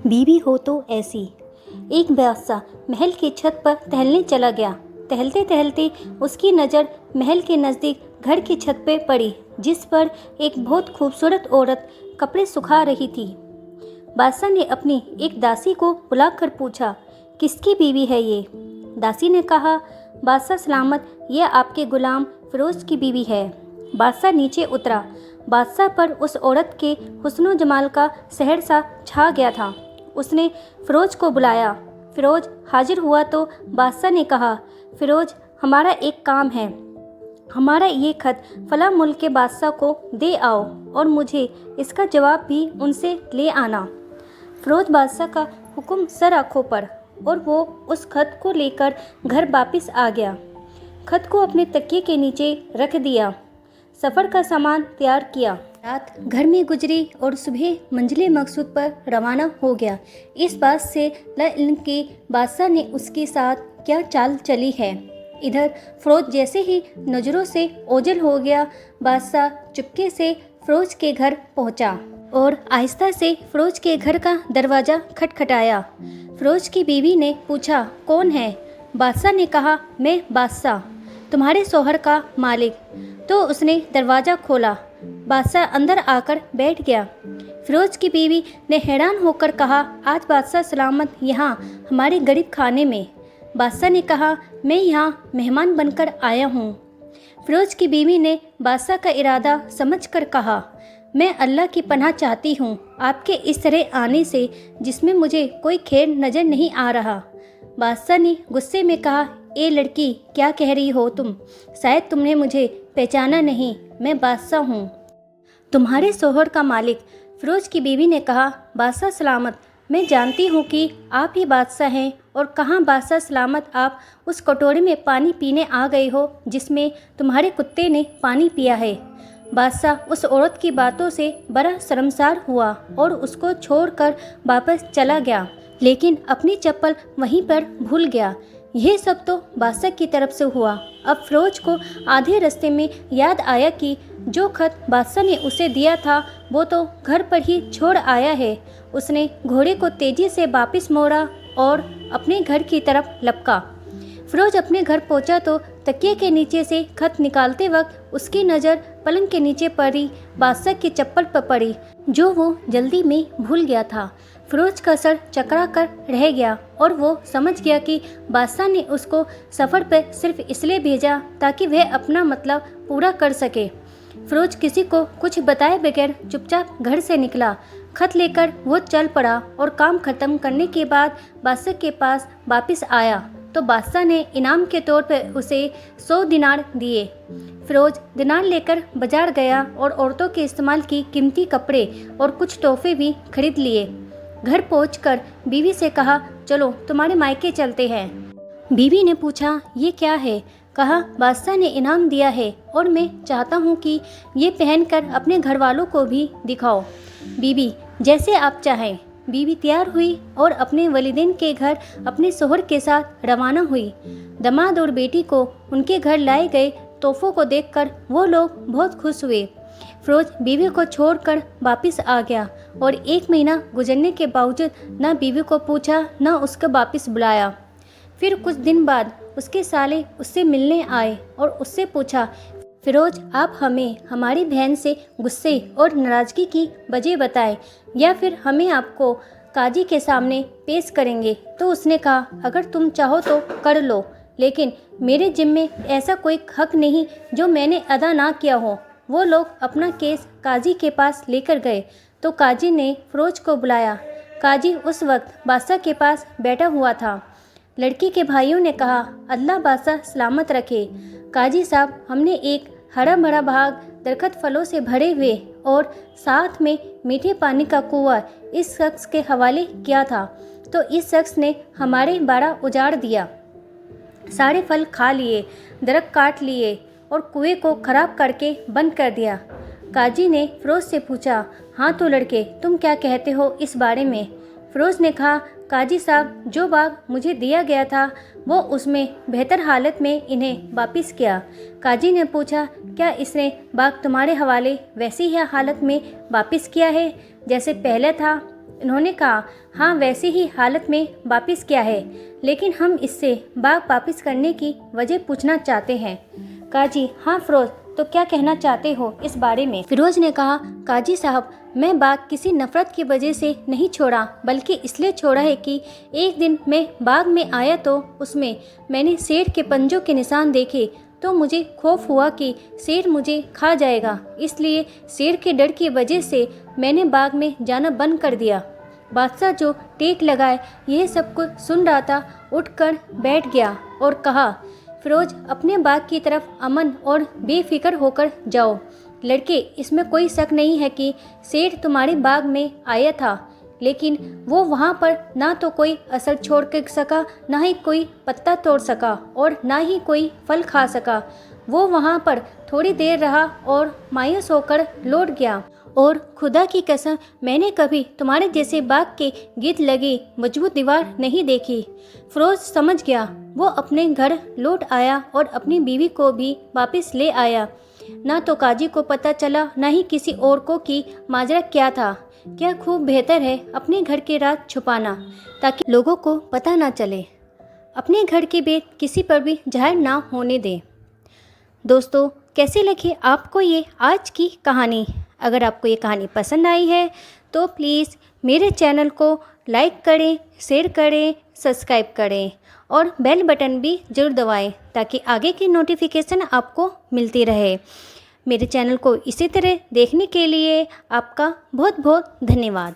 बीवी हो तो ऐसी। एक बादशाह महल की छत पर टहलने चला गया। टहलते टहलते उसकी नज़र महल के नज़दीक घर की छत पे पड़ी, जिस पर एक बहुत खूबसूरत औरत कपड़े सुखा रही थी। बादशाह ने अपनी एक दासी को बुलाकर पूछा, किसकी बीवी है ये? दासी ने कहा, बादशाह सलामत, ये आपके गुलाम फिरोज की बीवी है। बादशाह नीचे उतरा। बादशाह पर उस औरत के हुस्न जमाल का सहर सा छा गया था। उसने फिरोज को बुलाया। फिरोज हाजिर हुआ तो बादशाह ने कहा, फिरोज, हमारा एक काम है। हमारा ये खत फला मुल्क के बादशाह को दे आओ और मुझे इसका जवाब भी उनसे ले आना। फिरोज बादशाह का हुक्म सर आँखों पर, और वो उस खत को लेकर घर वापस आ गया। खत को अपने तकिए के नीचे रख दिया। सफ़र का सामान तैयार किया। रात घर में गुजरी और सुबह मंजिल मकसूद पर रवाना हो गया। इस बात से लाइल्म कि बादशाह ने उसके साथ क्या चाल चली है। इधर फिरोज जैसे ही नज़रों से ओझल हो गया, बादशाह चुपके से फिरोज के घर पहुंचा और आहिस्ता से फिरोज के घर का दरवाज़ा खटखटाया। फिरोज की बीवी ने पूछा, कौन है? बादशाह ने कहा, मैं बादशाह, तुम्हारे शौहर का मालिक। तो उसने दरवाज़ा खोला। बादशाह अंदर आकर बैठ गया। फिरोज की बीवी ने हैरान होकर कहा, आज बादशाह सलामत यहाँ हमारे गरीब खाने में। बादशाह ने कहा, मैं यहाँ मेहमान बनकर आया हूँ। फिरोज की बीवी ने बादशाह का इरादा समझकर कहा, मैं अल्लाह की पनाह चाहती हूँ आपके इस तरह आने से, जिसमें मुझे कोई खैर नज़र नहीं आ रहा। बादशाह ने गुस्से में कहा, ए लड़की, क्या कह रही हो तुम? शायद तुमने मुझे पहचाना नहीं, मैं बादशाह हूँ, तुम्हारे शौहर का मालिक। फिरोज की बीवी ने कहा, बादशाह सलामत, मैं जानती हूँ कि आप ही बादशाह हैं, और कहाँ बादशाह सलामत आप उस कटोरे में पानी पीने आ गए हो जिसमें तुम्हारे कुत्ते ने पानी पिया है। बादशाह उस औरत की बातों से बड़ा शर्मसार हुआ और उसको छोड़कर वापस चला गया, लेकिन अपनी चप्पल वहीं पर भूल गया। यह सब तो बादशाह की तरफ से हुआ। अब फिरोज को आधे रास्ते में याद आया कि जो खत बादशाह ने उसे दिया था वो तो घर पर ही छोड़ आया है। उसने घोड़े को तेजी से वापस मोड़ा और अपने घर की तरफ लपका। फिरोज अपने घर पहुंचा तो तकिए के नीचे से खत निकालते वक्त उसकी नज़र पलंग के नीचे पड़ी बादशाह की चप्पल पर पड़ी, जो वो जल्दी में भूल गया था। फिरोज का सर चकरा कर रह गया और वो समझ गया कि बादशाह ने उसको सफ़र पर सिर्फ इसलिए भेजा ताकि वह अपना मतलब पूरा कर सके। फिरोज किसी को कुछ बताए बगैर चुपचाप घर से निकला। खत लेकर वो चल पड़ा और काम ख़त्म करने के बाद बादशाह के पास वापस आया तो बादशाह ने इनाम के तौर पर उसे 100 दिनार दिए। फिरोज दिनार लेकर बाजार गया और औरतों के इस्तेमाल की कीमती कपड़े और कुछ तोहफे भी खरीद लिए। घर पहुंचकर बीवी से कहा, चलो तुम्हारे मायके चलते हैं। बीवी ने पूछा, ये क्या है? कहा, बादशाह ने इनाम दिया है और मैं चाहता हूँ कि ये पहनकर अपने घर वालों को भी दिखाओ। बीवी, जैसे आप चाहें। बीवी तैयार हुई और अपने वलीदैन के घर अपने शौहर के साथ रवाना हुई। दामाद और बेटी को उनके घर लाए गए तोहफों को देखकर वो लोग बहुत खुश हुए। फिरोज बीवी को छोड़कर वापस आ गया और 1 महीना गुजरने के बावजूद न बीवी को पूछा न उसको वापस बुलाया। फिर कुछ दिन बाद उसके साले उससे मिलने आए और उससे पूछा, फिरोज, आप हमें हमारी बहन से गुस्से और नाराज़गी की वजह बताएं या फिर हमें आपको काजी के सामने पेश करेंगे। तो उसने कहा, अगर तुम चाहो तो कर लो, लेकिन मेरे जिम्मे ऐसा कोई हक नहीं जो मैंने अदा ना किया हो। वो लोग अपना केस काजी के पास लेकर गए तो काजी ने फिरोज को बुलाया। काजी उस वक्त बादशाह के पास बैठा हुआ था। लड़की के भाइयों ने कहा, अल्लाह बादशाह सलामत रखे। काजी साहब, हमने एक हरा भरा बाग दरख्त फलों से भरे हुए और साथ में मीठे पानी का कुआं इस शख्स के हवाले किया था, तो इस शख्स ने हमारे बाड़ा उजाड़ दिया, सारे फल खा लिए, दरख्त काट लिए और कुएं को खराब करके बंद कर दिया। काजी ने फिरोज से पूछा, हाँ तो लड़के, तुम क्या कहते हो इस बारे में? फिरोज ने कहा, काजी साहब, जो बाग मुझे दिया गया था वो उसमें बेहतर हालत में इन्हें वापस किया। काजी ने पूछा, क्या इसने बाग तुम्हारे हवाले वैसी ही हालत में वापस किया है जैसे पहले था? उन्होंने कहा, हाँ वैसे ही हालत में वापस किया है, लेकिन हम इससे बाग वापस करने की वजह पूछना चाहते हैं। काजी, हाँ फिरोज, तो क्या कहना चाहते हो इस बारे में? फिरोज ने कहा, काजी साहब, मैं बाग किसी नफ़रत की वजह से नहीं छोड़ा, बल्कि इसलिए छोड़ा है कि एक दिन मैं बाग में आया तो उसमें मैंने शेर के पंजों के निशान देखे, तो मुझे खौफ हुआ कि शेर मुझे खा जाएगा। इसलिए शेर के डर की वजह से मैंने बाग में जाना बंद कर दिया। बादशाह जो टेक लगाए यह सब कुछ सुन रहा था, उठकर बैठ गया और कहा, फिरोज, अपने बाग की तरफ अमन और बेफिक्र होकर जाओ। लड़के, इसमें कोई शक नहीं है कि शेर तुम्हारे बाग में आया था, लेकिन वो वहाँ पर ना तो कोई असर छोड़ के सका, ना ही कोई पत्ता तोड़ सका और ना ही कोई फल खा सका। वो वहाँ पर थोड़ी देर रहा और मायूस होकर लौट गया। और खुदा की कसम, मैंने कभी तुम्हारे जैसे बाग के गिर्द लगी मजबूत दीवार नहीं देखी। फिरोज समझ गया। वो अपने घर लौट आया और अपनी बीवी को भी वापस ले आया। ना तो काजी को पता चला, ना ही किसी और को कि माजरा क्या था। क्या खूब बेहतर है अपने घर के राज छुपाना, ताकि लोगों को पता ना चले। अपने घर की बात किसी पर भी जाहिर ना होने दें। दोस्तों, कैसे लगी आपको ये आज की कहानी? अगर आपको ये कहानी पसंद आई है तो प्लीज़ मेरे चैनल को लाइक करें, शेयर करें, सब्सक्राइब करें और बेल बटन भी ज़रूर दबाएं, ताकि आगे की नोटिफिकेशन आपको मिलती रहे। मेरे चैनल को इसी तरह देखने के लिए आपका बहुत बहुत धन्यवाद।